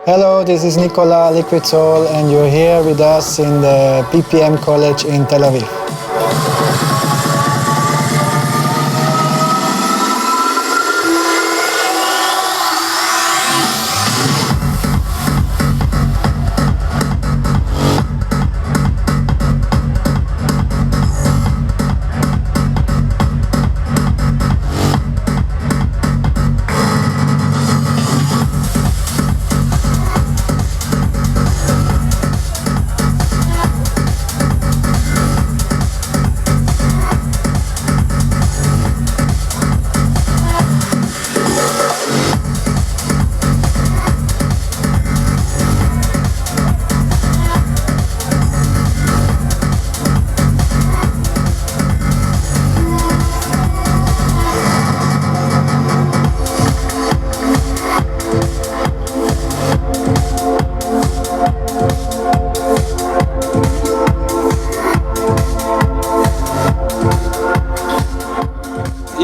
Hello, this is Nicola Liquid Soul, and you're here with us in the BPM College in Tel Aviv.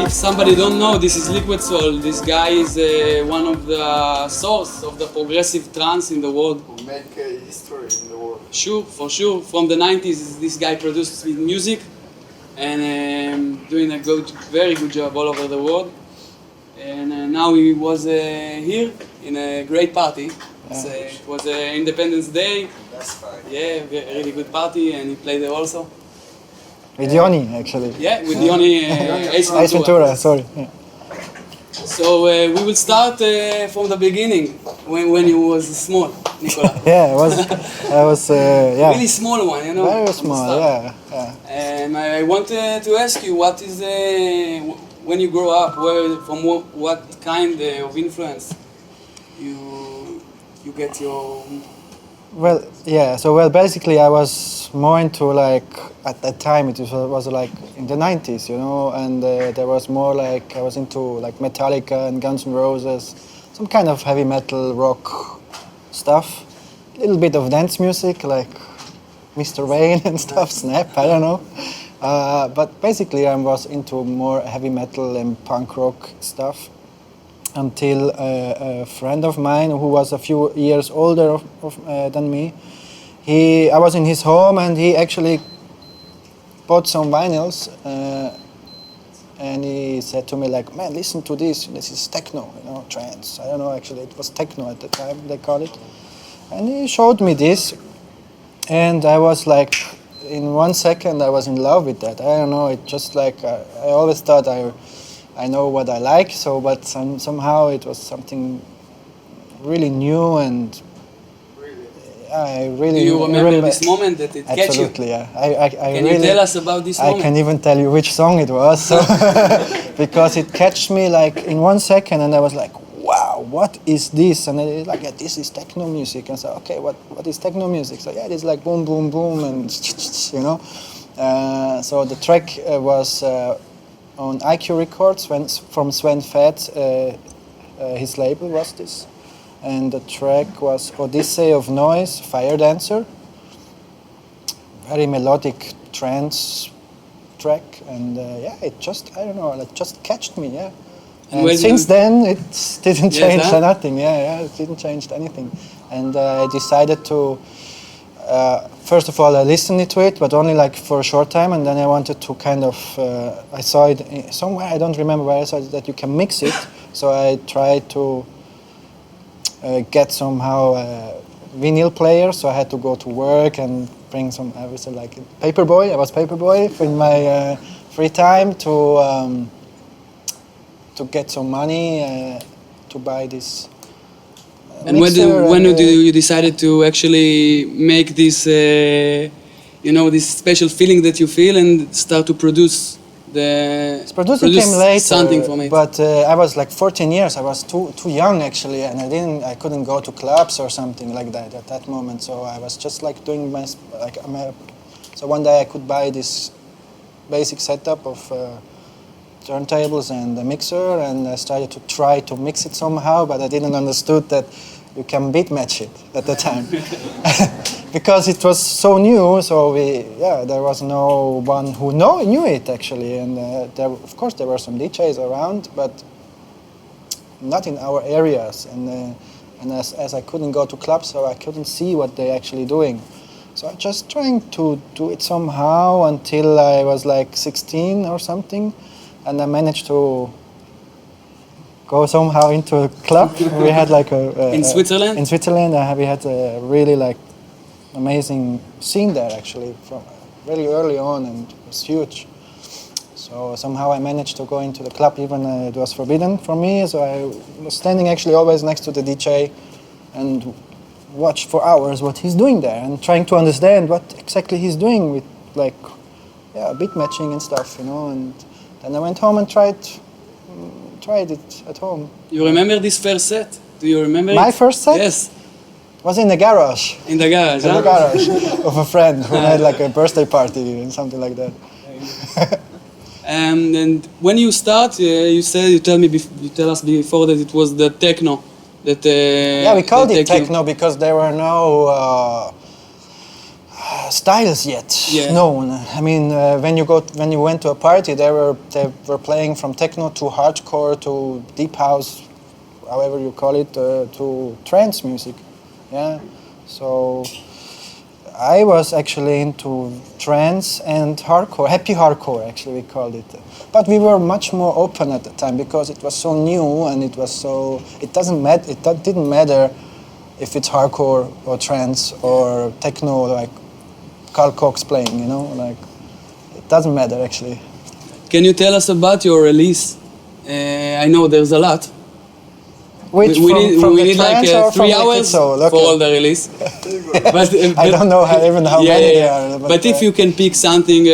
Somebody don't know, this is Liquid Soul. This guy is one of the source of the progressive trance in the world. Who make history in the world. Sure, for sure. From the 90s, this guy produced music and doing a very good job all over the world. And now he was here in a great party. It was Independence Day. That's fine. Yeah, a really good party, and he played there also. With Yoni, actually. Yeah, with Yoni Ace Ventura, sorry. Yeah. So we will start from the beginning, when you was small, Nicola. Yeah, I was Really small one, you know. Very small, yeah. And I wanted to ask you, what is when you grow up, from what kind of influence you get your. Well, yeah. So basically, I was more into like at that time it was like in the 90s, you know, and there was more like I was into like Metallica and Guns N' Roses, some kind of heavy metal rock stuff, a little bit of dance music like Mr. Wayne and stuff, Snap, I don't know, but basically I was into more heavy metal and punk rock stuff. Until a friend of mine who was a few years older than me, I was in his home and he actually bought some vinyls and he said to me like, man, listen to this is techno, you know, trance. I don't know, actually it was techno at the time they called it. And he showed me this and I was like, in 1 second I was in love with that. I don't know, it just like, I always thought I know what I like, but somehow it was something really new and I really. Do you remember this moment that it catch you? Absolutely, yeah. I Can really, you tell us about this moment? I can even tell you which song it was, so because it catched me like in 1 second, and I was like, wow, what is this? And I like, yeah, this is techno music. And so, okay, what is techno music? So yeah, it's like boom, boom, boom, and you know. So the track was on IQ Records from Sven Fett. His label was this. And the track was Odyssey of Noise, Fire Dancer. Very melodic trance track, and yeah, it just, I don't know, it just catched me, yeah. And since then, it didn't change nothing, yeah, it didn't change anything. And I decided to, first of all, I listened to it, but only like for a short time, and then I wanted to kind of, I saw it somewhere, I don't remember where I saw it, that you can mix it, so I tried to get somehow a vinyl player, so I had to go to work and bring some, I was like paperboy, I was paperboy in my free time to get some money to buy this and when you decided to actually make this, you know, this special feeling that you feel and start to produce producing came later, something from it. But I was like 14 years. I was too young actually, and I couldn't go to clubs or something like that at that moment. So I was just like doing so one day I could buy this basic setup of turntables and a mixer, and I started to try to mix it somehow, but I didn't understood that you can beat match it at the time. because it was so new, so there was no one who knew it actually, and of course there were some DJs around, but not in our areas, and as I couldn't go to clubs, so I couldn't see what they're actually doing. So I just trying to do it somehow until I was like 16 or something, and I managed to go somehow into a club. We had like In Switzerland? In Switzerland, we had a really like amazing scene there actually from very early on, and it was huge. So somehow I managed to go into the club, even it was forbidden for me. So I was standing actually always next to the DJ and watch for hours what he's doing there and trying to understand what exactly he's doing with like beat matching and stuff, you know. And then I went home and tried it at home. You remember this first set? Do you remember My it? first set? Yes. Was in the garage. In the garage, In the garage of a friend who had like a birthday party and something like that. And when you start, you tell us before that it was the techno. That we called that it techno because there were no styles yet known. I mean, when you went to a party, they were playing from techno to hardcore to deep house, however you call it, to trance music. Yeah, so I was actually into trance and hardcore, happy hardcore actually we called it. But we were much more open at the time because it was so new and it was so, it didn't matter if it's hardcore or trance or techno like Carl Cox playing, you know, like it doesn't matter actually. Can you tell us about your release? I know there's a lot. Which we need like 3 hours Soul. Okay. for all the release. but, I don't know even how many there are. But if you can pick something,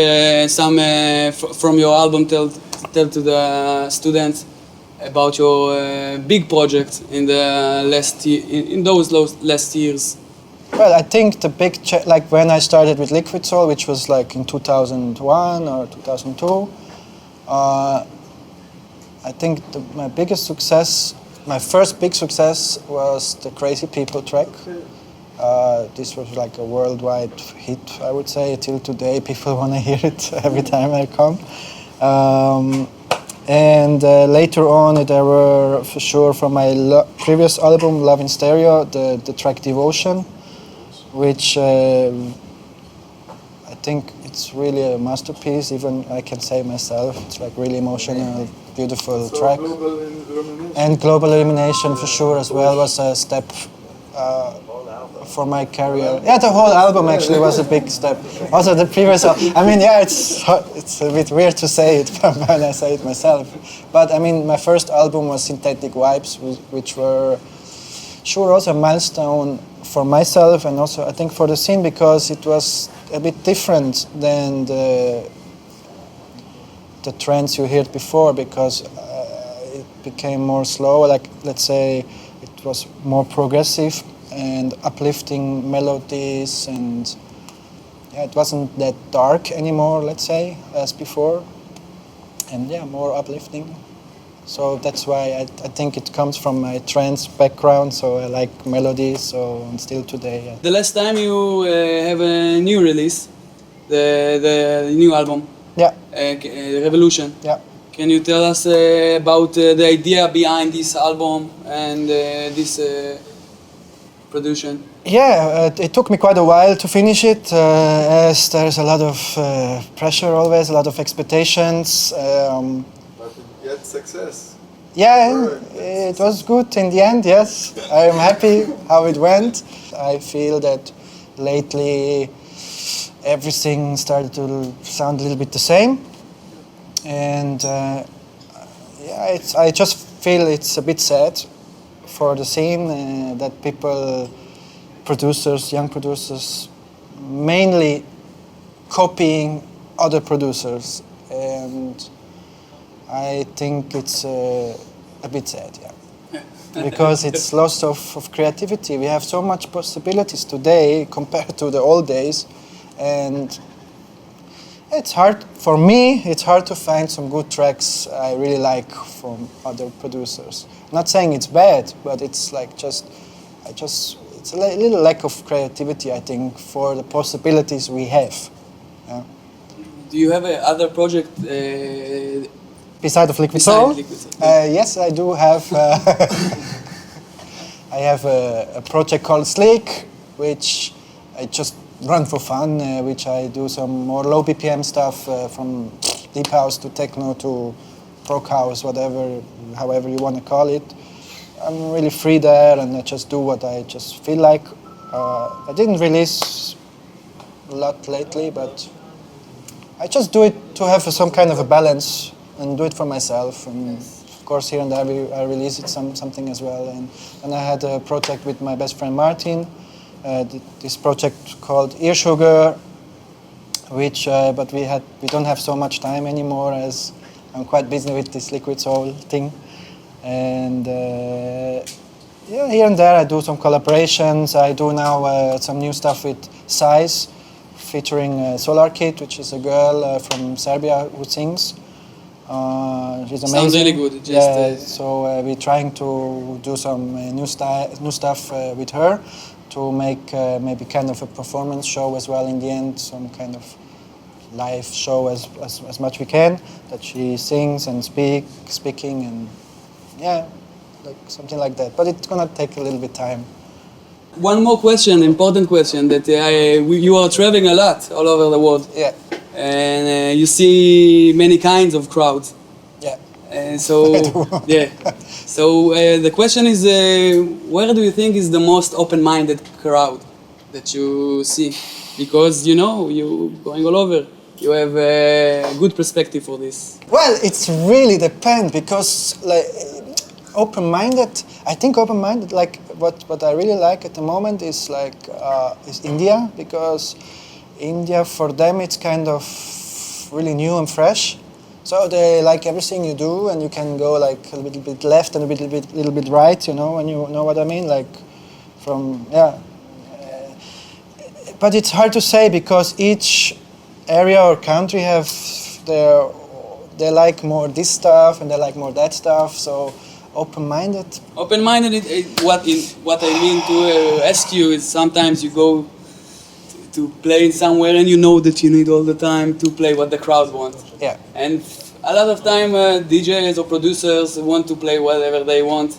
from your album, tell to the students about your big project in the last years. Well, I think the big like when I started with Liquid Soul, which was like in 2001 or 2002. I think my biggest success. My first big success was the Crazy People track. This was like a worldwide hit, I would say. Till today, people want to hear it every time I come. And later on, there were, for sure, from my previous album, Love in Stereo, the track Devotion, which I think it's really a masterpiece, even I can say myself. It's like really emotional, beautiful track. And Global Illumination for sure as well was a step for my career. Yeah, the whole album actually was a big step. Also the previous, I mean, yeah, it's a bit weird to say it when I say it myself. But I mean, my first album was Synthetic Vibes, which were sure also a milestone for myself and also I think for the scene because it was a bit different than the trance you heard before because it became more slow, like let's say it was more progressive and uplifting melodies and yeah, it wasn't that dark anymore, let's say, as before, and yeah, more uplifting. So that's why I think it comes from my trance background, so I like melodies, so and still today. Yeah. The last time you have a new release, the new album, yeah, Revolution. Yeah. Can you tell us about the idea behind this album and this production? Yeah, it took me quite a while to finish it, as there's a lot of pressure always, a lot of expectations. But you had success. Yeah, it was good in the end, yes. I am happy how it went. I feel that lately everything started to sound a little bit the same. And yeah, I just feel it's a bit sad for the scene that people, producers, young producers, mainly copying other producers. And I think it's a bit sad, yeah. Because it's loss of creativity. We have so much possibilities today compared to the old days. And it's hard, for me, it's hard to find some good tracks I really like from other producers. Not saying it's bad, but it's like it's it's a little lack of creativity, I think, for the possibilities we have. Yeah. Do you have other project Beside of Liquid beside Soul? Liquid Soul? Yes, I do have. I have a project called Sleek, which I just run for fun, which I do some more low BPM stuff from deep house to techno to prog house, whatever, however you want to call it. I'm really free there, and I just do what I just feel like. I didn't release a lot lately, but I just do it to have some kind of a balance and do it for myself. And of course, here and there I release it something as well. And I had a project with my best friend Martin. This project called Ear Sugar, which but we don't have so much time anymore, as I'm quite busy with this Liquid Soul thing. And yeah, here and there I do some collaborations. I do now some new stuff with Size, featuring Solar Kid, which is a girl from Serbia who sings. She's amazing. Sounds really good. So we're trying to do some new stuff with her to make maybe kind of a performance show as well in the end, some kind of live show as much we can, that she sings and speaking and yeah, like something like that. But it's gonna take a little bit time. One more question, important question, that you are traveling a lot all over the world. Yeah. And you see many kinds of crowds. Yeah. So yeah. So the question is, where do you think is the most open-minded crowd that you see? Because you going all over, you have a good perspective for this. Well, it's really depend, because like open-minded. I think open-minded, like what I really like at the moment is like is India, because India, for them it's kind of really new and fresh. So they like everything you do, and you can go like a little bit left and a little bit right, when you know what I mean, like from but it's hard to say, because each area or country have they like more this stuff and they like more that stuff. So open-minded. Open-minded. What I mean to ask you is, sometimes you go to play somewhere and you know that you need all the time to play what the crowd wants. Yeah. And a lot of time DJs or producers want to play whatever they want.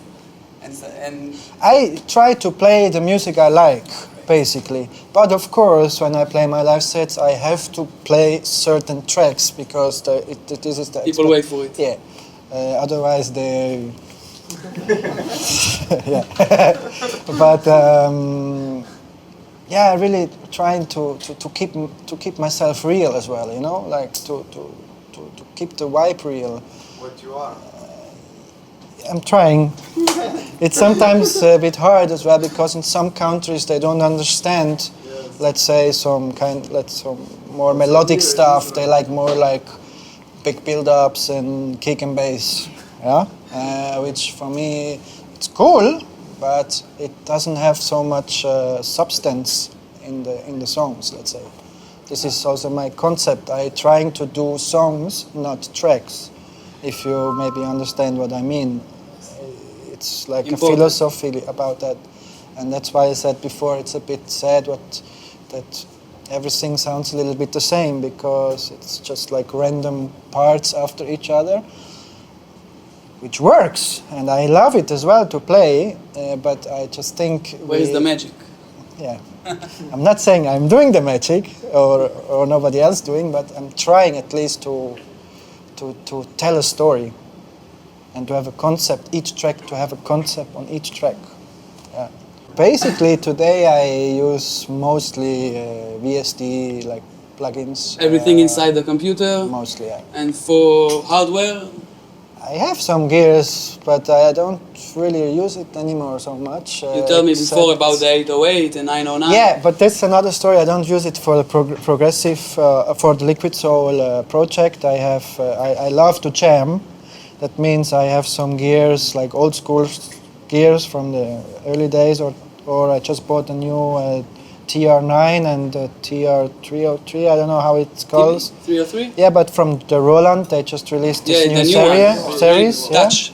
And I try to play the music I like, basically. But of course, when I play my live sets, I have to play certain tracks, because this is the people wait for it. Yeah. Otherwise, they. Yeah. But yeah, really trying to keep myself real as well. Like to keep the vibe real. What you are. I'm trying. It's sometimes a bit hard as well, because in some countries they don't understand, let's say, some more melodic stuff. They like more like big build-ups and kick and bass, which for me it's cool, but it doesn't have so much substance in the songs, let's say. This is also my concept. I'm trying to do songs, not tracks. If you maybe understand what I mean, it's like Important. a philosophy about that, and that's why I said before it's a bit sad that everything sounds a little bit the same, because it's just like random parts after each other, which works, and I love it as well to play, but I just think where is the magic? Yeah, I'm not saying I'm doing the magic or nobody else doing, but I'm trying at least to tell a story and to have a concept, to have a concept on each track. Yeah. Basically, today I use mostly VSD, like plugins. Everything inside the computer? Mostly, yeah. And for hardware? I have some gears, but I don't really use it anymore so much. You told me before about the 808 and 909. Yeah, but that's another story. I don't use it for the progressive, for the Liquid Soul project. I love to jam. That means I have some gears, like old school gears from the early days, or I just bought a new TR9 and TR303. I don't know how it's called. 303? Yeah, but from the Roland, they just released this new series. Touch.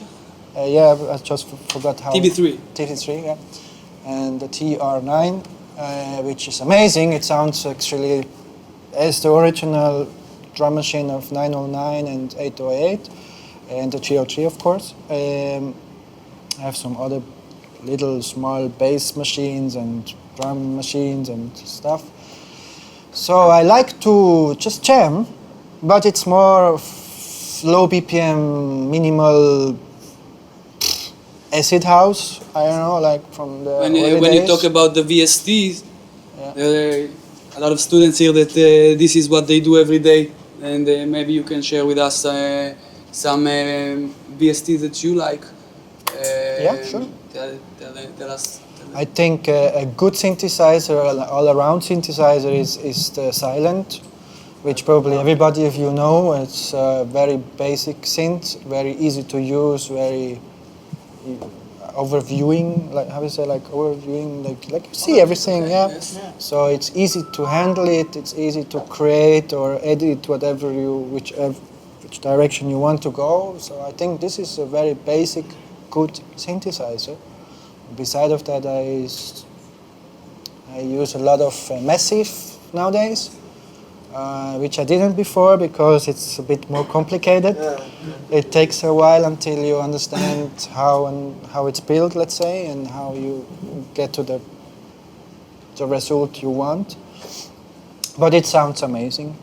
Yeah, I just forgot how. TB3. TB3, yeah. and the TR9, which is amazing. It sounds actually as the original drum machine of 909 and 808, and the GL3, of course. I have some other little small bass machines and drum machines and stuff. So I like to just jam, but it's more low BPM, minimal acid house. I don't know, like from the When early you days. talk about the VSTs, Yeah. a lot of students here that this is what they do every day, and maybe you can share with us some VSTs that you like. Yeah, sure. Tell us. I think a good synthesizer, all-around synthesizer, is the Silent, which probably everybody of you know. It's a very basic synth, very easy to use, very overviewing, like how you say, like overviewing, like you see everything, yeah. Yes. So it's easy to handle it. It's easy to create or edit whatever which direction you want to go. So I think this is a very basic, good synthesizer. Beside of that, I use a lot of Massive nowadays, which I didn't before because it's a bit more complicated. It takes a while until you understand how it's built, let's say, and how you get to the result you want. But it sounds amazing.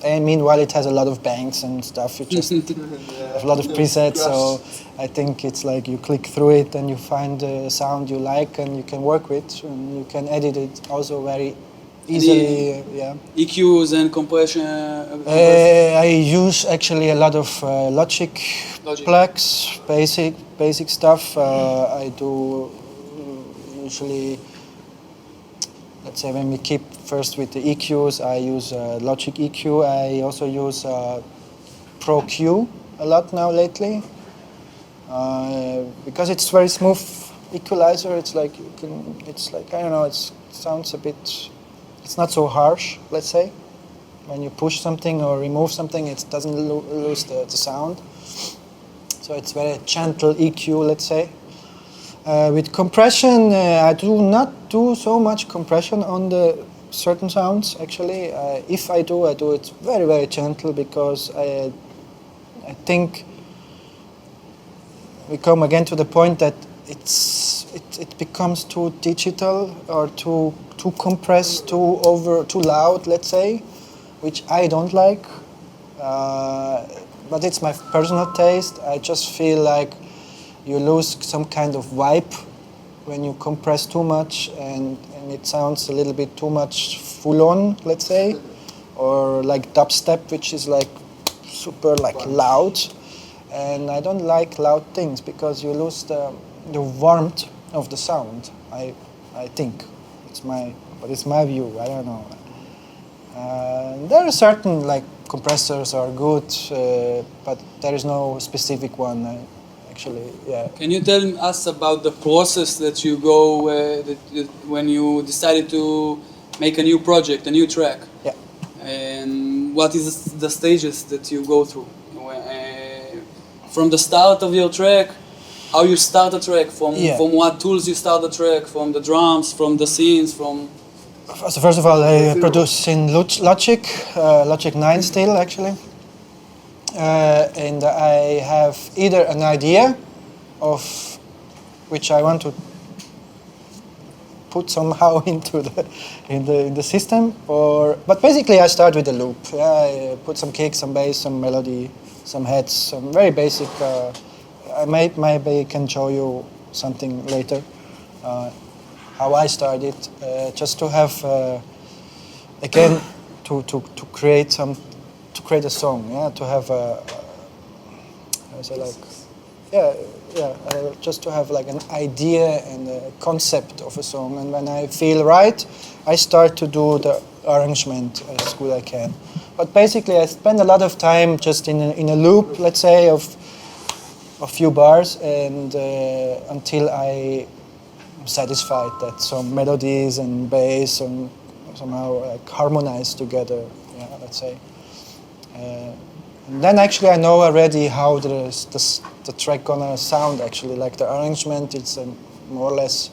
And meanwhile, it has a lot of banks and stuff. You just have a lot of presets, so I think it's like you click through it and you find the sound you like and you can work with, and you can edit it also very easily. Yeah. EQs and compression. I use actually a lot of Logic plugs, basic stuff. I do usually. Let's say when we keep first with the EQs, I use Logic EQ. I also use Pro Q a lot now lately because it's very smooth equalizer. It's like I don't know. It sounds a bit. It's not so harsh. Let's say when you push something or remove something, it doesn't lose the sound. So it's very gentle EQ. Let's say. With compression, I do not do so much compression on the certain sounds. Actually, if I do it very, very gentle because I think we come again to the point that it becomes too digital or too compressed, too loud. Let's say, which I don't like. But it's my personal taste. I just feel like you lose some kind of vibe when you compress too much and it sounds a little bit too much full on, let's say, or like dubstep, which is like super like loud. And I don't like loud things because you lose the warmth of the sound. I think it's my view. I don't know. There are certain like compressors are good, but there is no specific one. Actually, yeah. Can you tell us about the process that you go when you decided to make a new project, a new track? Yeah. And what is the stages that you go through? From the start of your track, how you start a track, from what tools you start the track, from the drums, from the scenes, from... So first of all, I produce in Logic 9 still, actually. And I have either an idea of which I want to put somehow into the system, but basically I start with a loop. Yeah, I put some kick, some bass, some melody, some heads, some very basic. I maybe can show you something later how I started, just to have again to create a song, yeah, to have just to have like an idea and a concept of a song, and when I feel right, I start to do the arrangement as good as I can. But basically, I spend a lot of time just in a loop, let's say, of a few bars, and until I'm satisfied that some melodies and bass and somehow like harmonize together, yeah, let's say. And then actually I know already how the track gonna sound actually, like the arrangement, it's more or less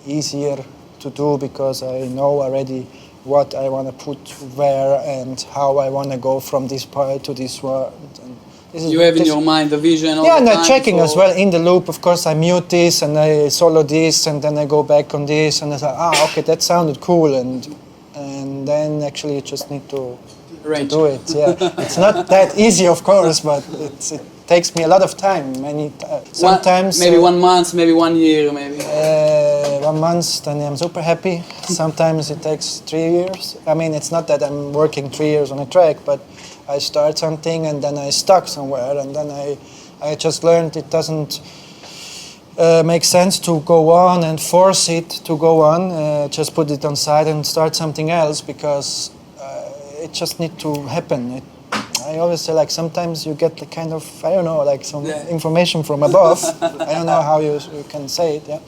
easier to do because I know already what I want to put where and how I want to go from this part to this one. And this You have in your mind the vision all yeah, the and time I'm checking as before- well in the loop. Of course, I mute this and I solo this, and then I go back on this, and I say, okay, that sounded cool, and then actually you just need to Arrange. do it. Yeah, it's not that easy, of course, but it takes me a lot of time. Sometimes maybe 1 month, maybe 1 year, maybe. 1 month, then I'm super happy. Sometimes it takes 3 years. I mean, it's not that I'm working 3 years on a track, but I start something and then I stuck somewhere, and then I just learned it doesn't make sense to go on and force it to go on. Just put it on side and start something else because it just need to happen. I always say, like, sometimes you get the kind of, I don't know, like some information from above. I don't know how you can say it, yeah.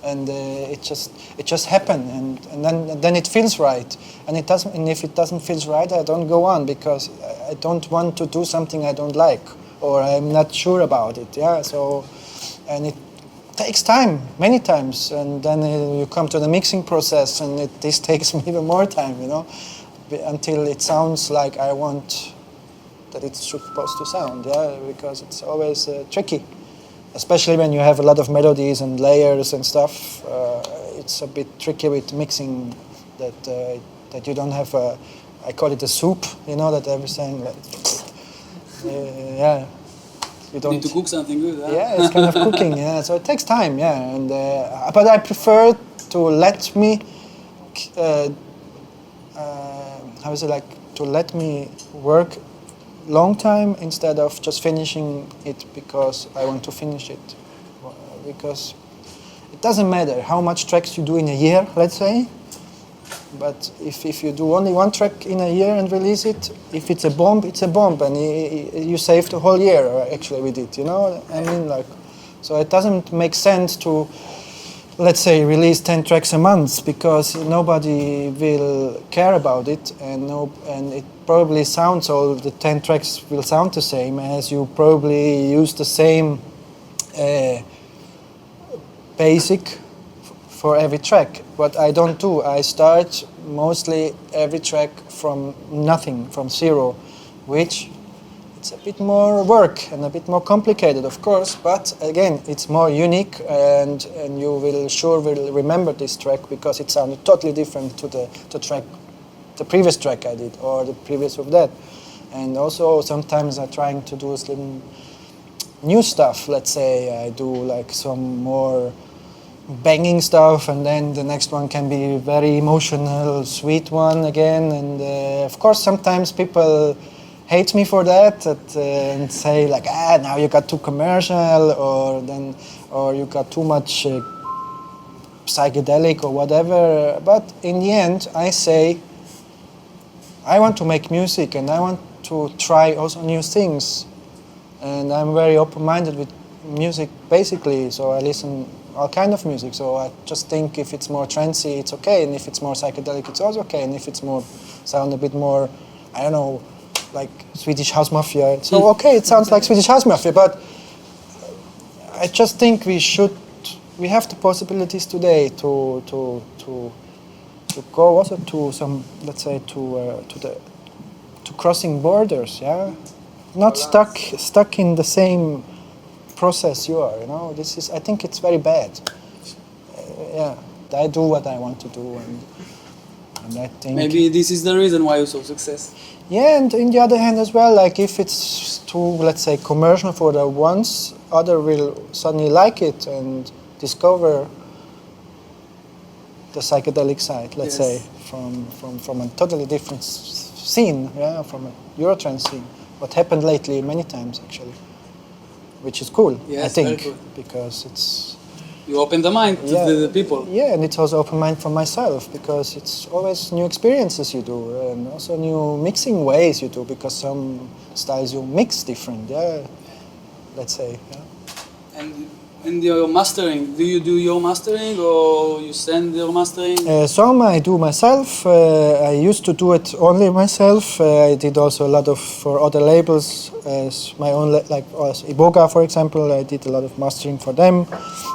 And it just happened, and then it feels right. And it doesn't. And if it doesn't feel right, I don't go on because I don't want to do something I don't like or I'm not sure about it. Yeah. So, and it takes time, many times, and then you come to the mixing process, and this takes me even more time, you know, until it sounds like I want that it's supposed to sound. Yeah, because it's always tricky. Especially when you have a lot of melodies and layers and stuff, it's a bit tricky with mixing. That you don't have a, I call it a soup. You know that everything. Like, yeah, you don't need to cook something good. Huh? Yeah, it's kind of cooking. Yeah, so it takes time. Yeah, and but I prefer to let me. How is it like to let me work long time instead of just finishing it because I want to finish it. Because it doesn't matter how much tracks you do in a year, let's say, but if you do only one track in a year and release it, if it's a bomb, it's a bomb, and you saved the whole year actually with it, you know? I mean, like, so it doesn't make sense to, let's say, release 10 tracks a month because nobody will care about it, and it probably sounds, all the 10 tracks will sound the same as you probably use the same basic for every track. What I don't do, I start mostly every track from nothing, from zero, which it's a bit more work and a bit more complicated, of course, but again, it's more unique, and you will remember this track because it sounded totally different to the previous track I did, or the previous of that. And also sometimes I'm trying to do some new stuff. Let's say I do like some more banging stuff, and then the next one can be very emotional, sweet one again. And of course sometimes people hate me for that and say like, now you got too commercial, or you got too much psychedelic or whatever. But in the end I say I want to make music and I want to try also new things, and I'm very open-minded with music basically, so I listen all kind of music. So I just think if it's more trancy, it's okay, and if it's more psychedelic, it's also okay, and if it's more sound a bit more, I don't know, like Swedish House Mafia, it's so okay, it sounds like Swedish House Mafia. But I just think we have the possibilities today to go also to some, let's say, to crossing borders, yeah, not stuck in the same process you are, you know. This is, I think it's very bad. Yeah, I do what I want to do, and I think maybe this is the reason why you saw success. yeah. And on the other hand as well, like if it's too, let's say, commercial for the ones, other will suddenly like it and discover the psychedelic side, let's say, from a totally different scene, yeah, from a Eurotrance scene. What happened lately many times actually, which is cool, Yes, I think, very cool. because it's You open the mind to the people. Yeah, and it's also open mind for myself because it's always new experiences you do, and also new mixing ways you do, because some styles you mix different, yeah, let's say, yeah. And in your mastering? Do you do your mastering or you send your mastering? Some I do myself. I used to do it only myself. I did also a lot of for other labels, my own like Iboga, for example. I did a lot of mastering for them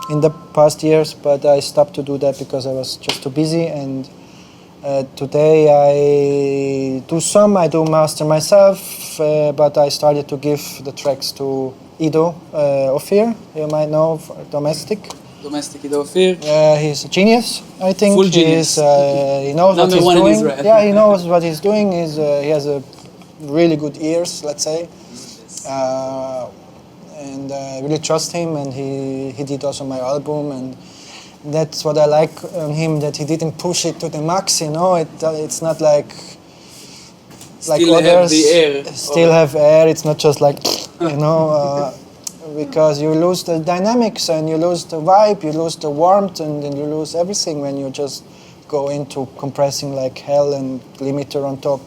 in the past years, but I stopped to do that because I was just too busy. And today I do master myself, but I started to give the tracks to Ido Ophir, you might know, domestic. Domestic Ido Ophir. He's a genius, I think. Full genius. He knows what Number he's one in doing. Israel. Yeah, he knows what he's doing. He has a really good ears, let's say. And I really trust him, and he did also my album, and that's what I like on him, that he didn't push it to the max, you know. It's not like Still others have the air. still have air. It's not just like, you know, because you lose the dynamics and you lose the vibe, you lose the warmth, and then you lose everything when you just go into compressing like hell and limiter on top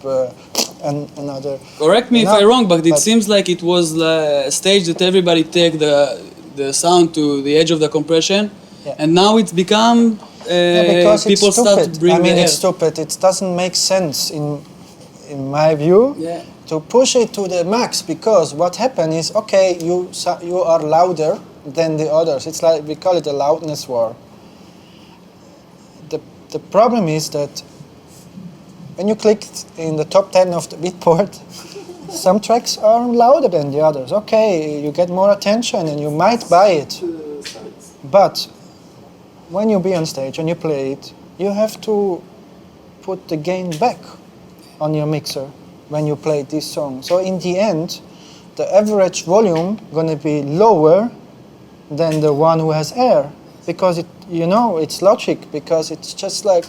and another. Correct me if I'm wrong, but it seems like it was a stage that everybody take the sound to the edge of the compression, and now it's become because people it's start stupid. to bring I mean, the it's air. stupid. It doesn't make sense in my view. Yeah. To push it to the max, because what happens is, okay, you are louder than the others. It's like, we call it a loudness war. The problem is that when you click in the top 10 of the Beatport, some tracks are louder than the others. Okay, you get more attention and you might buy it. But when you be on stage and you play it, you have to put the gain back on your mixer when you play this song. So in the end, the average volume gonna be lower than the one who has air, because it's logic, because it's just like,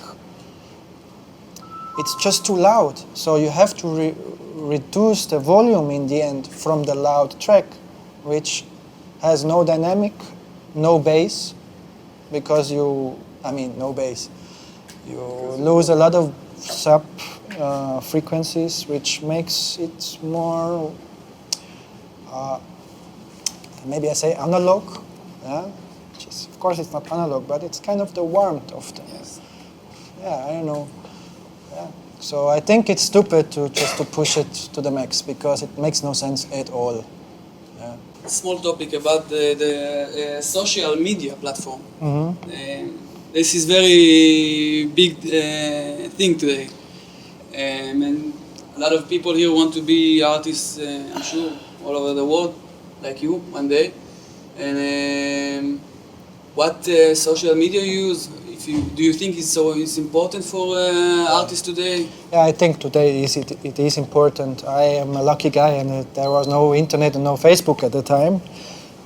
it's just too loud. So you have to reduce the volume in the end from the loud track, which has no dynamic, no bass, because no bass. You lose a lot of sub frequencies, which makes it more, maybe I say analog. Yeah? Of course it's not analog, but it's kind of the warmth of the. Yes. Yeah, I don't know. Yeah. So I think it's stupid to push it to the max, because it makes no sense at all. Yeah. Small topic about the social media platform. Mm-hmm. This is very big thing today. And a lot of people here want to be artists, I'm sure, all over the world, like you, one day. And what social media you use? Do you think it's important for artists today? Yeah, I think today it is important. I am a lucky guy, and there was no internet and no Facebook at the time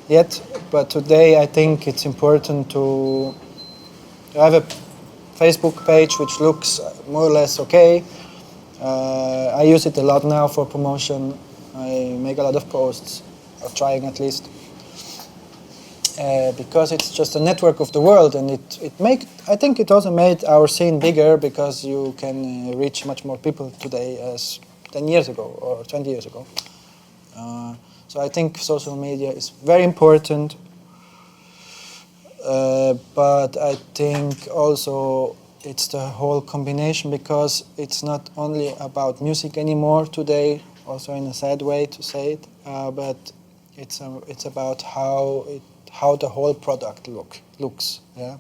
yet. But today I think it's important to have a Facebook page which looks more or less okay. I use it a lot now for promotion. I make a lot of posts, or trying at least, because it's just a network of the world, and I think it also made our scene bigger, because you can reach much more people today as 10 years ago or 20 years ago. So I think social media is very important, but I think also it's the whole combination, because it's not only about music anymore today, also in a sad way to say it, but it's about how the whole product looks. Yeah.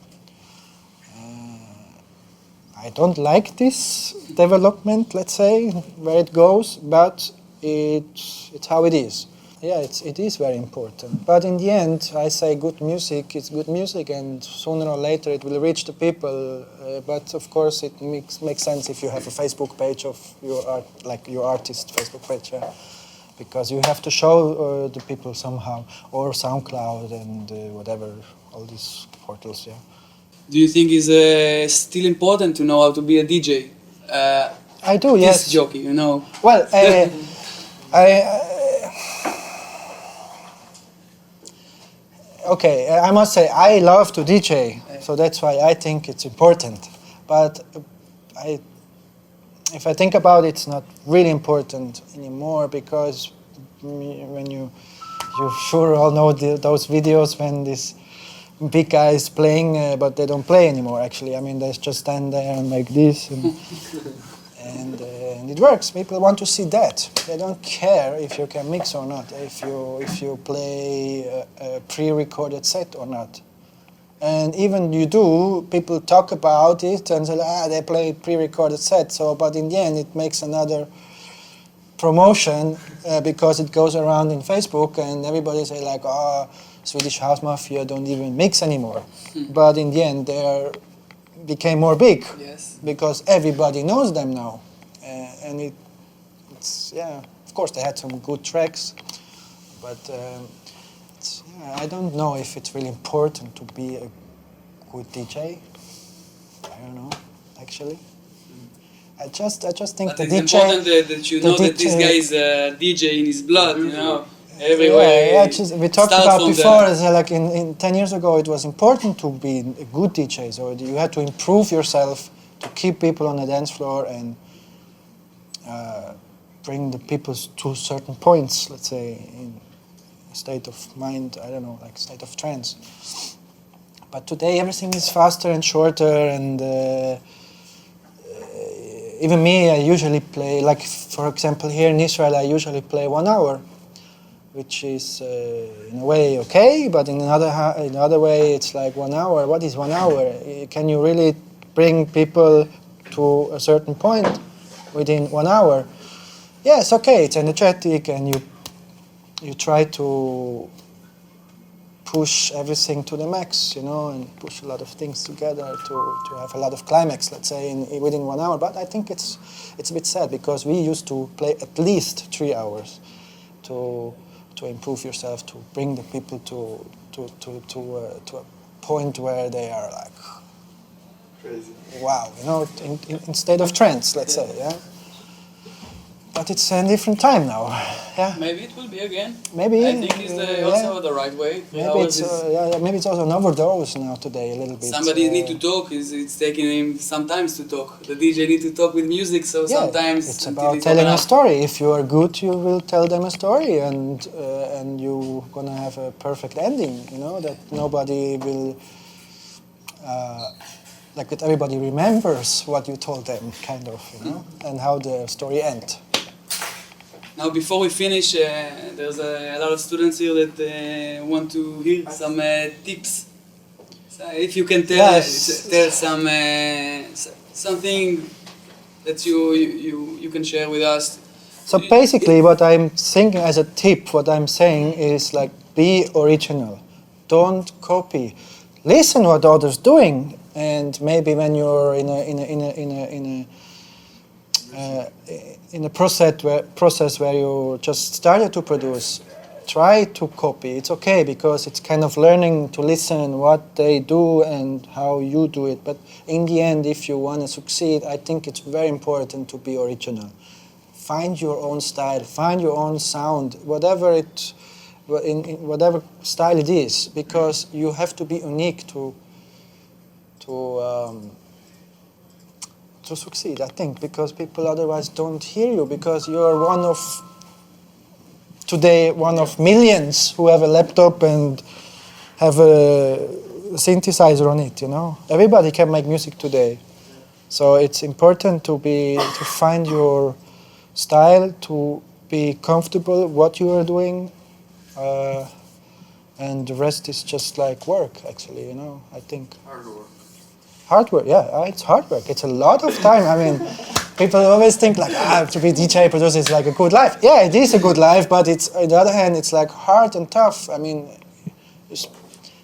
I don't like this development, let's say, where it goes, but it's how it is. Yeah, it is very important. But in the end, I say good music is good music, and sooner or later it will reach the people. But of course, it makes sense if you have a Facebook page of your art, like your artist Facebook page, yeah? Because you have to show the people somehow, or SoundCloud and whatever, all these portals. Yeah. Do you think it's still important to know how to be a DJ? I do, yes. Disc jockey, you know. Well, okay, I must say I love to DJ, so that's why I think it's important. But if I think about it, it's not really important anymore, because when you sure all know those videos when this big guys playing, but they don't play anymore. Actually, I mean, they just stand there and like this, and it works. People want to see that. They don't care if you can mix or not, if you play a pre-recorded set or not. And even you do, people talk about it and say, they play pre-recorded set. So, but in the end, it makes another promotion because it goes around in Facebook and everybody say like, Swedish House Mafia don't even mix anymore. But in the end, they became more big because everybody knows them now. And it's, of course they had some good tracks, but I don't know if it's really important to be a good DJ. I don't know, actually. I just think but the it's DJ... important that you know that this guy is a DJ in his blood, you know, everywhere. We talked about before, like in 10 years ago, it was important to be a good DJ, so you had to improve yourself to keep people on the dance floor and bring the people to certain points, let's say, in a state of mind, I don't know, like state of trance. But today everything is faster and shorter, and even me, I usually play, like for example here in Israel, I usually play 1 hour, which is in a way okay, but in another way it's like 1 hour. What is 1 hour? Can you really bring people to a certain point within 1 hour? Yes, okay, it's energetic, and you try to push everything to the max, you know, and push a lot of things together to have a lot of climax, let's say, within 1 hour. But I think it's a bit sad because we used to play at least 3 hours to improve yourself, to bring the people to a point where they are like crazy. Wow, you know, in state of trance, let's say, yeah. But it's a different time now, yeah. Maybe it will be again. Maybe. I think it's also the right way. Maybe it's also an overdose now today, a little bit. Somebody need to talk. It's taking him some time to talk. The DJ need to talk with music, so sometimes it's about telling a story. If you are good, you will tell them a story, and you're gonna have a perfect ending. You know that nobody will. Like that everybody remembers what you told them, kind of, you know, and how the story ends. Now, before we finish, there's a lot of students here that want to hear some tips. So if you can tell some something that you can share with us. So basically, what I'm thinking as a tip, what I'm saying is like be original, don't copy. Listen what others doing, and maybe when you're in a process where you just started to produce, try to copy. It's okay because it's kind of learning to listen what they do and how you do it. But in the end, if you want to succeed, I think it's very important to be original. Find your own style, find your own sound, whatever whatever style it is, because you have to be unique to succeed, I think, because people otherwise don't hear you, because you're one of millions who have a laptop and have a synthesizer on it, you know. Everybody can make music today. So it's important to find your style, to be comfortable what you are doing, and the rest is just like work, actually, you know, I think. Hard work, yeah, it's hard work. It's a lot of time. I mean, people always think like, to be DJ producer is like a good life. Yeah, it is a good life, but it's on the other hand, it's like hard and tough. I mean, you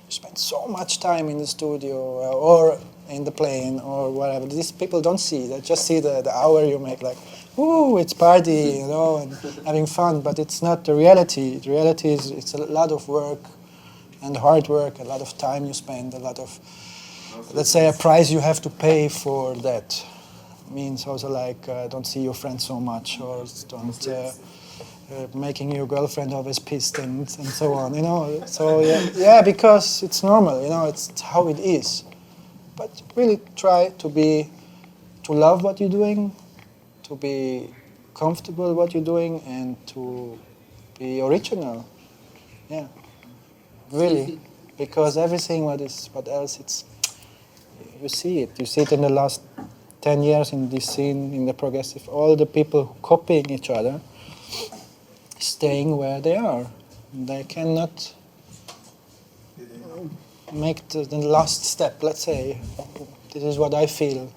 spend so much time in the studio or in the plane or whatever. These people don't see. They just see the hour you make, like, ooh, it's party, you know, and having fun. But it's not the reality. The reality is it's a lot of work and hard work, a lot of time you spend, a lot of, let's say, a price you have to pay for that. Means also like don't see your friends so much, or don't making your girlfriend always pissed and so on, you know. So yeah, because it's normal, you know, it's how it is. But really try to love what you're doing, to be comfortable what you're doing, and to be original. Yeah, really. because everything what else it's you see it in the last 10 years in this scene, in the progressive, all the people copying each other, staying where they are. They cannot make the last step, let's say. This is what I feel,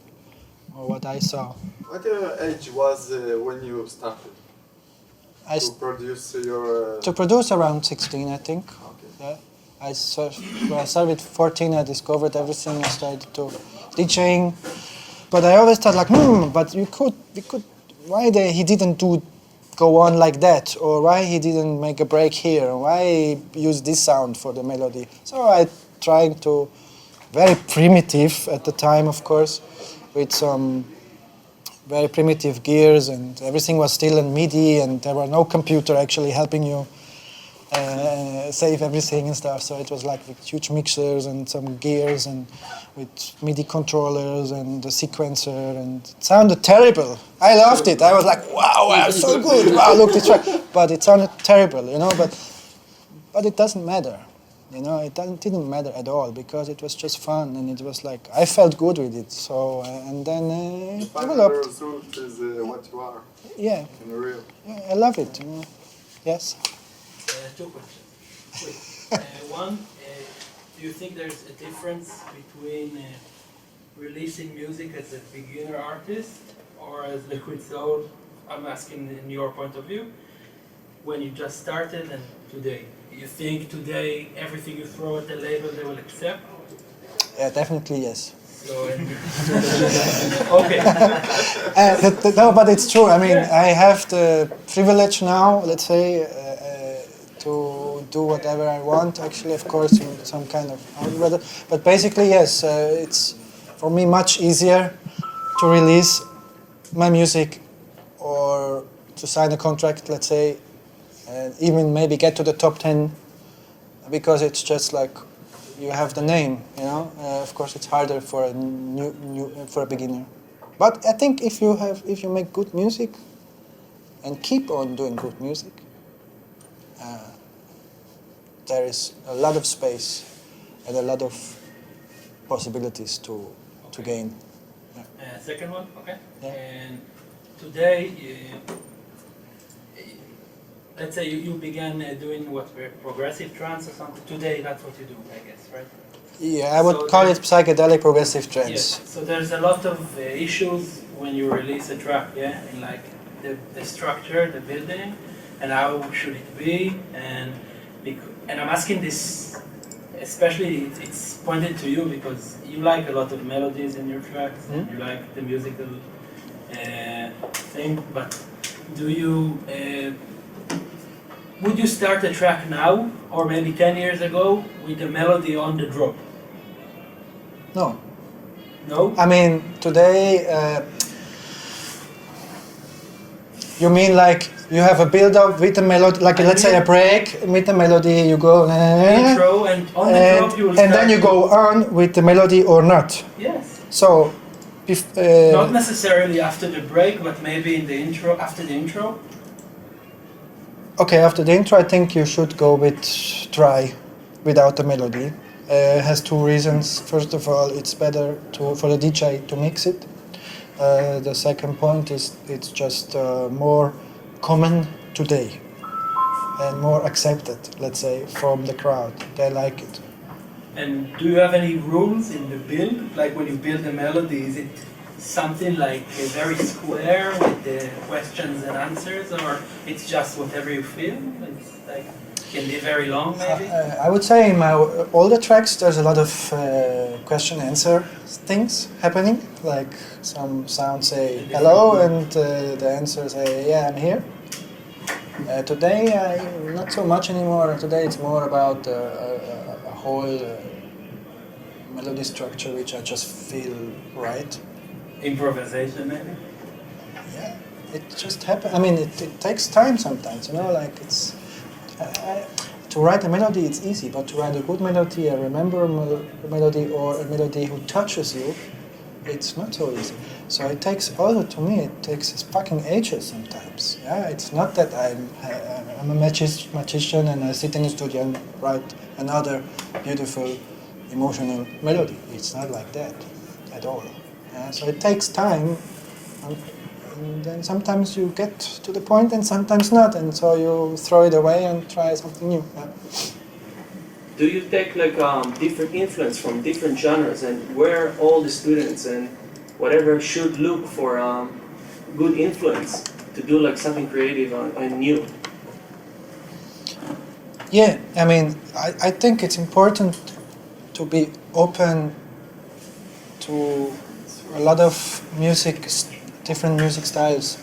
or what I saw. What your age was when you started to produce your... To produce around 16, I think. Okay. Yeah. When I started with 14, I discovered everything. I started to DJing. But I always thought like, but we could, why he didn't go on like that, or why he didn't make a break here, or why use this sound for the melody. So I tried to, very primitive at the time, of course, with some very primitive gears, and everything was still in MIDI, and there was no computer actually helping you save everything and stuff. So it was like with huge mixers and some gears and with MIDI controllers and the sequencer, and it sounded terrible. I loved it. I was like, wow, so good. Wow, look this track. But it sounded terrible, but it doesn't matter. It didn't matter at all, because it was just fun, and it was like, I felt good with it. So, and then it developed. The result is what you are. Yeah. In real. Yeah, I love it. Yes. Two questions. One, do you think there's a difference between releasing music as a beginner artist or as Liquid Soul? I'm asking in your point of view, when you just started and today. You think today everything you throw at the label they will accept? Yeah, definitely yes. So, okay. No, but it's true. I mean, I have the privilege now, let's say, to do whatever I want, actually, of course, in some kind of algorithm. But basically, yes, it's for me much easier to release my music or to sign a contract, let's say, and even maybe get to the top 10, because it's just like you have the name, Of course, it's harder for a beginner. But I think if you make good music and keep on doing good music, there is a lot of space and a lot of possibilities to gain. Yeah. Second one, okay. Yeah. And today, let's say you began doing what, progressive trance or something. Today, that's what you do, I guess, right? Yeah, I would call it psychedelic progressive trance. Yes. So there's a lot of issues when you release a track, yeah, and like the structure, the building, and how should it be, and I'm asking this, especially it's pointed to you because you like a lot of melodies in your tracks, and you like the musical thing. But do you? Would you start a track now, or maybe 10 years ago, with the melody on the drop? No. No? I mean, today, you mean like you have a build-up with a melody, like let's say a break, with the melody you go... intro, and on the drop you will and then you go on with the melody or not. Yes. So, not necessarily after the break, but maybe in the intro, after the intro? Okay, after the intro, I think you should go with dry, without the melody. It has two reasons. First of all, it's better for the DJ to mix it. The second point is it's just more common today and more accepted, let's say, from the crowd. They like it. And do you have any rules in the build? Like when you build a melody, is it something like very square with the questions and answers, or it's just whatever you feel? It's like can be very long, maybe. I would say in my older tracks, there's a lot of question-answer things happening. Like some sounds say hello, and the answer say yeah, I'm here. Today, not so much anymore. Today, it's more about a whole melody structure, which I just feel right. Improvisation, maybe? Yeah, it just happens. I mean, it takes time sometimes, like it's... to write a melody, it's easy, but to write a good melody, a remember melody, or a melody who touches you, it's not so easy. So it takes also to me it takes fucking ages sometimes. Yeah, it's not that I'm a magician and I sit in the studio and write another beautiful emotional melody. It's not like that at all. Yeah, so it takes time, and then sometimes you get to the point and sometimes not, and so you throw it away and try something new. Yeah. Do you take like different influence from different genres, and where all the students and whatever should look for good influence to do like something creative and new? Yeah, I mean, I think it's important to be open to a lot of music, different music styles.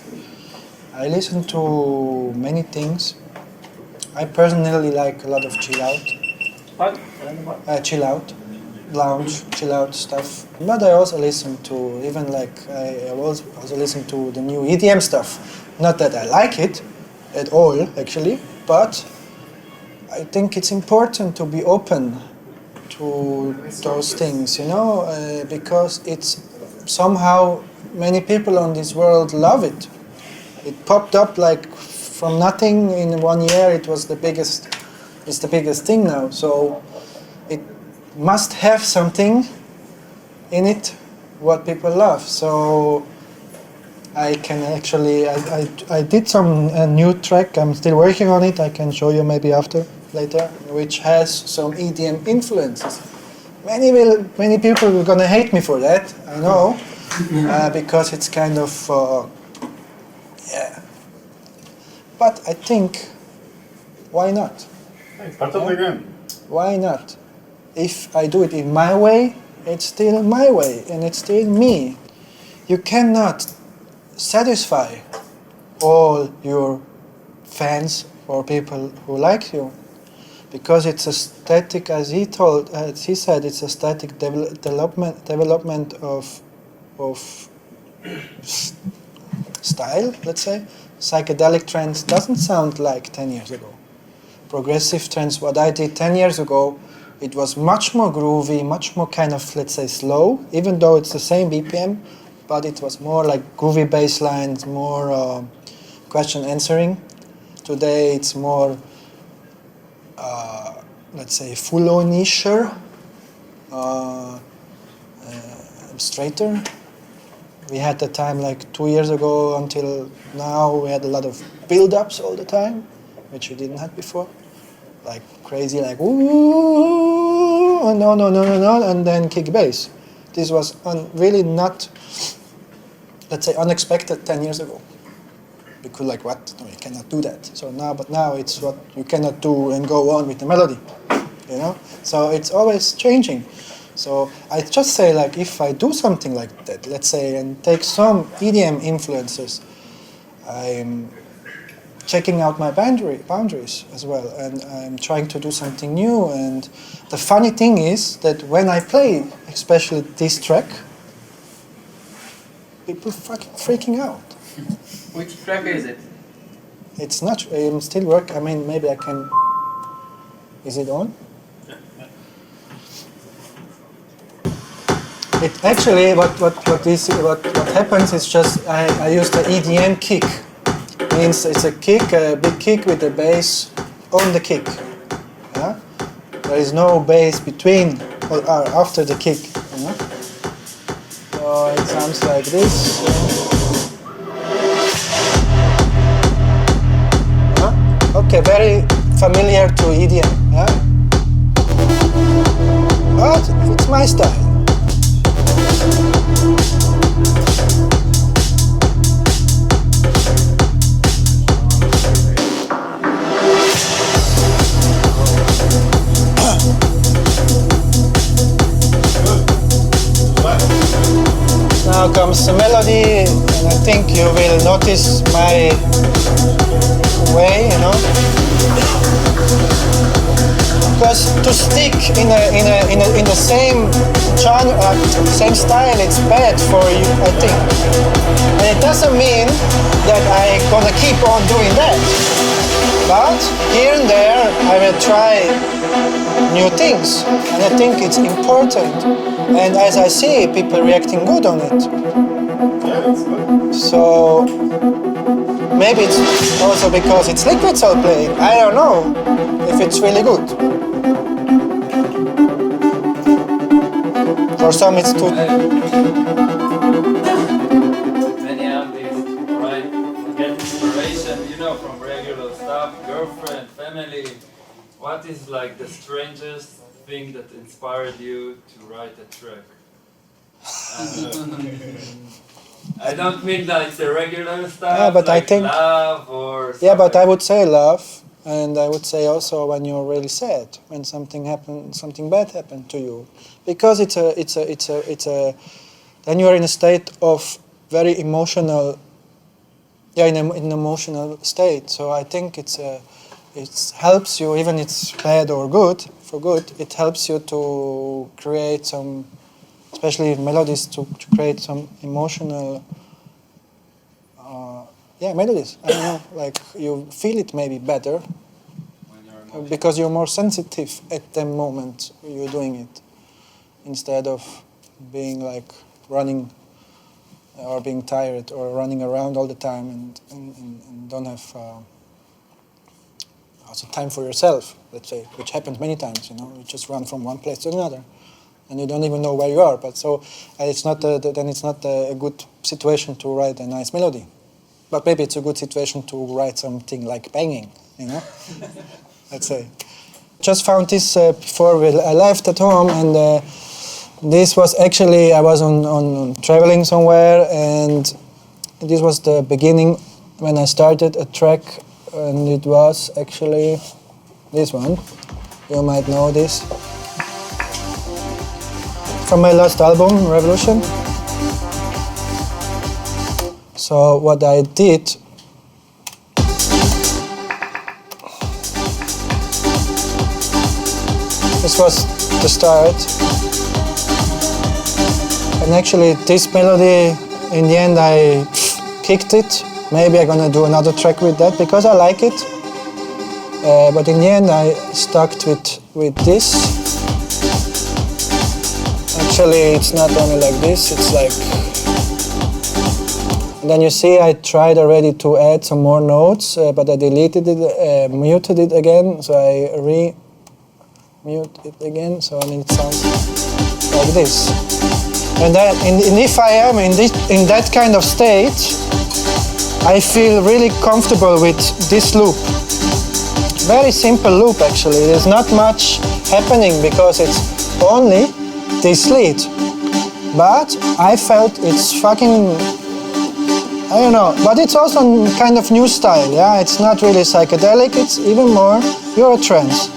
I listen to many things. I personally like a lot of chill out. What? Chill out, lounge, chill out stuff. But I also listen to even like I also listen to the new EDM stuff. Not that I like it at all, actually, but I think it's important to be open to those things, you know, because it's somehow many people on this world love it. It popped up like from nothing in 1 year. It was the biggest. It's the biggest thing now. So it must have something in it what people love. So I can actually I did some new track. I'm still working on it. I can show you maybe later, which has some EDM influences. Many people are gonna hate me for that, I know, because it's kind of yeah. But I think, why not? It's part of the game. Why not? If I do it in my way, it's still my way, and it's still me. You cannot satisfy all your fans or people who like you, because it's a static, as he said, it's a static development of style. Let's say psychedelic trance doesn't sound like 10 years ago. Progressive trance, what I did 10 years ago, it was much more groovy, much more kind of, let's say, slow, even though it's the same BPM, but it was more like groovy bass lines, more question answering. Today it's more, let's say, full-on-isher, straighter. We had the time like 2 years ago until now, we had a lot of build-ups all the time, which we didn't have before. Like crazy, like ooh, no, and then kick bass. This was really not, let's say, unexpected 10 years ago. We could like, what? No, you cannot do that. So now it's what you cannot do and go on with the melody, you know? So it's always changing. So I just say like, if I do something like that, let's say, and take some EDM influences, I'm checking out my boundaries as well, and I'm trying to do something new. And the funny thing is that when I play, especially this track, people fucking freaking out. Which track is it? It's not. I'm still working. I mean, maybe I can. Is it on? It actually what happens is just I use the EDM kick. Means it's a kick, a big kick with the bass on the kick. Yeah? There is no bass between or after the kick. You know? So it sounds like this. Yeah? Okay, very familiar to EDM. Yeah? But it's my style. Now comes the melody, and I think you will notice my way, you know. Because to stick in the same genre, same style, it's bad for you, I think. And it doesn't mean that I'm gonna keep on doing that. But here and there, I will try new things, and I think it's important. And as I see people reacting good on it, Yeah, it's good. so maybe it's also because it's Liquid Soul playing. I don't know if it's really good. For some, it's too. Many artists, right, get inspiration, you know, from regular stuff, girlfriend, family. What is like the strangest thing that inspired you to write a track? I don't mean like the regular stuff, Yeah, but like I think, love or yeah, stuff but I like would say love, and I would say also when you're really sad, when something happened, something bad happened to you, because it's a then you are in a state of very emotional, yeah, in an emotional state. So I think it helps you, even it's bad or good, for good, it helps you to create some, especially melodies, to create some emotional, melodies. I don't know, like you feel it maybe better when you're emotional. because you're more sensitive at the moment you're doing it, instead of being like running or being tired or running around all the time and don't have also time for yourself, let's say, which happens many times, you know, you just run from one place to another and you don't even know where you are. But so it's not then it's not a good situation to write a nice melody. But maybe it's a good situation to write something like banging, you know, let's say. Just found this before I left at home, and this was actually, I was on traveling somewhere, and this was the beginning when I started a track, and it was actually this one. You might know this. From my last album, Revolution. So what I did, this was the start. And actually this melody, in the end I kicked it. Maybe I'm gonna do another track with that because I like it. But in the end I stuck with this. Actually it's not only like this, it's like... And then you see I tried already to add some more notes, but I deleted it, muted it again, so I mute it again, so I mean it sounds like this. And then, and if I am in that kind of state, I feel really comfortable with this loop. Very simple loop actually. There's not much happening because it's only this lead. But I felt it's fucking, I don't know, but it's also kind of new style, yeah? It's not really psychedelic, it's even more Eurotrance.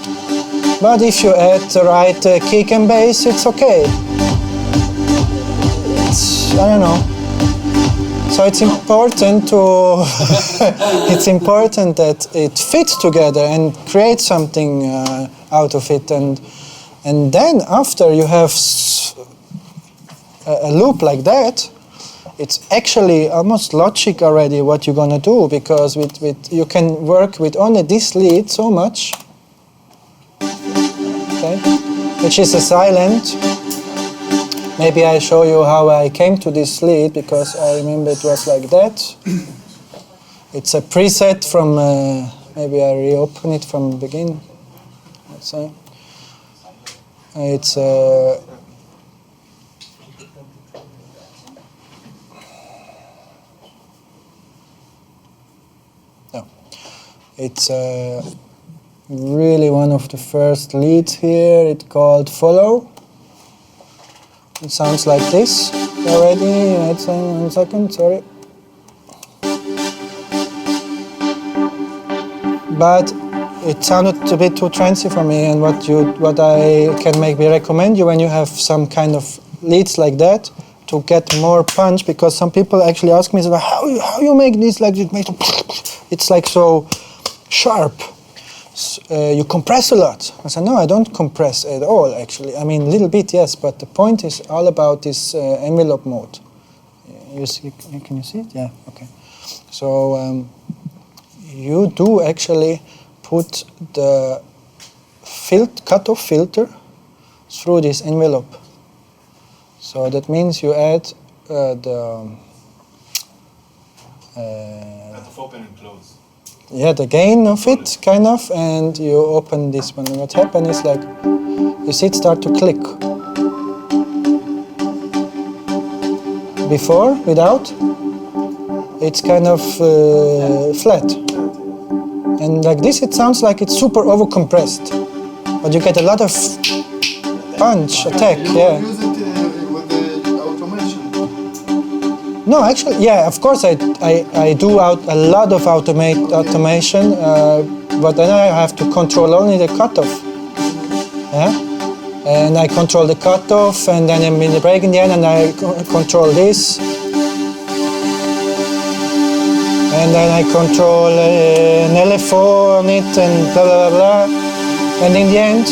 But if you add the right kick and bass, it's okay. I don't know. So it's important to it's important that it fits together and create something out of it, and then after you have a loop like that, it's actually almost logic already what you're gonna do, because with you can work with only this lead so much, okay, which is a silent. Maybe I show you how I came to this lead, because I remember it was like that. It's a preset from, maybe I reopen it from the beginning, let's say. It's it's really one of the first leads here. It's called Follow. It sounds like this already. Let's say 1 second, sorry. But it sounded a bit too trancey for me, and what I can maybe recommend you when you have some kind of leads like that, to get more punch, because some people actually ask me, how you make this like this? It's like so sharp. You compress a lot. I said, no, I don't compress at all, actually. I mean, a little bit, yes, but the point is all about this envelope mode. You see, can you see it? Yeah, okay. So you do actually put the cutoff filter through this envelope. So that means you add the open and close. Yeah, the gain of it, kind of, and you open this one. And what happens is like, you see it start to click. Before, without, it's kind of flat. And like this, it sounds like it's super overcompressed. But you get a lot of punch, attack, yeah. Use it with the automation. No, actually, yeah, of course I do a lot of automation, but then I have to control only the cutoff. Yeah? And I control the cutoff, and then I'm in the break in the end, and I control this. And then I control an LFO on it, and blah, blah, blah, blah. And in the end,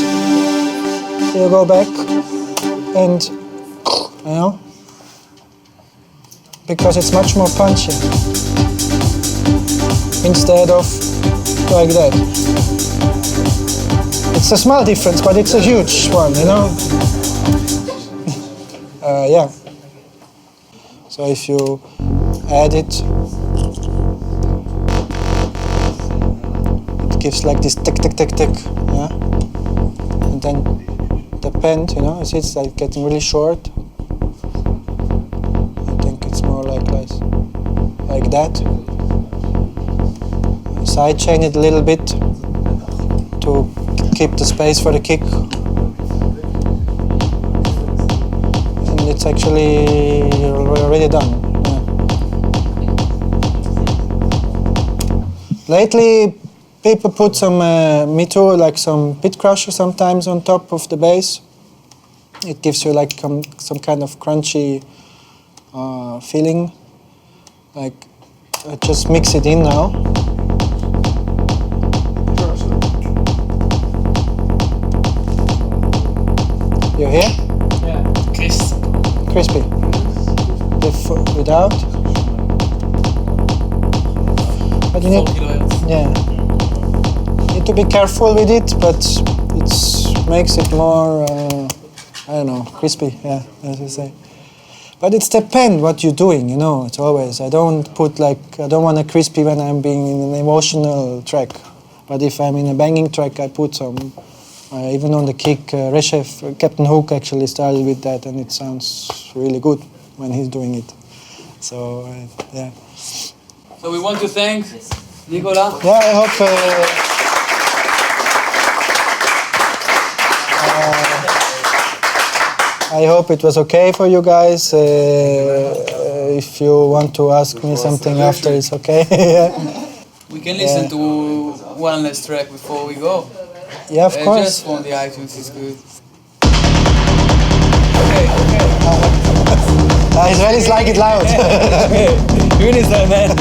you go back, and, you know, because it's much more punchy instead of like that. It's a small difference, but it's a huge one, you know. Yeah. So if you add it, it gives like this tick, tick, tick, tick, yeah. And then the bend, you know, it's like getting really short. More like this, like that. Side chain it a little bit to keep the space for the kick. And it's actually already done. Yeah. Lately, people put some, me too, like some pit crusher sometimes on top of the bass. It gives you like some kind of crunchy feeling. Like, I just mix it in now. You hear? Yeah. Crispy. Without. But you need, yeah. Need to be careful with it, but it makes it more, I don't know, crispy. Yeah, as you say. But it's depend what you're doing, you know. It's always, I don't want a crispy when I'm being in an emotional track. But if I'm in a banging track, I put some, even on the kick, Reshef, Captain Hook actually started with that, and it sounds really good when he's doing it. So, yeah. So we want to thank Nicola. Yeah, I hope... I hope it was okay for you guys. If you want to ask me something after, it's okay. Yeah. We can listen to one last track before we go. Yeah, of course. Just on the iTunes is good. Okay. Israelis like it loud. Good is that, man.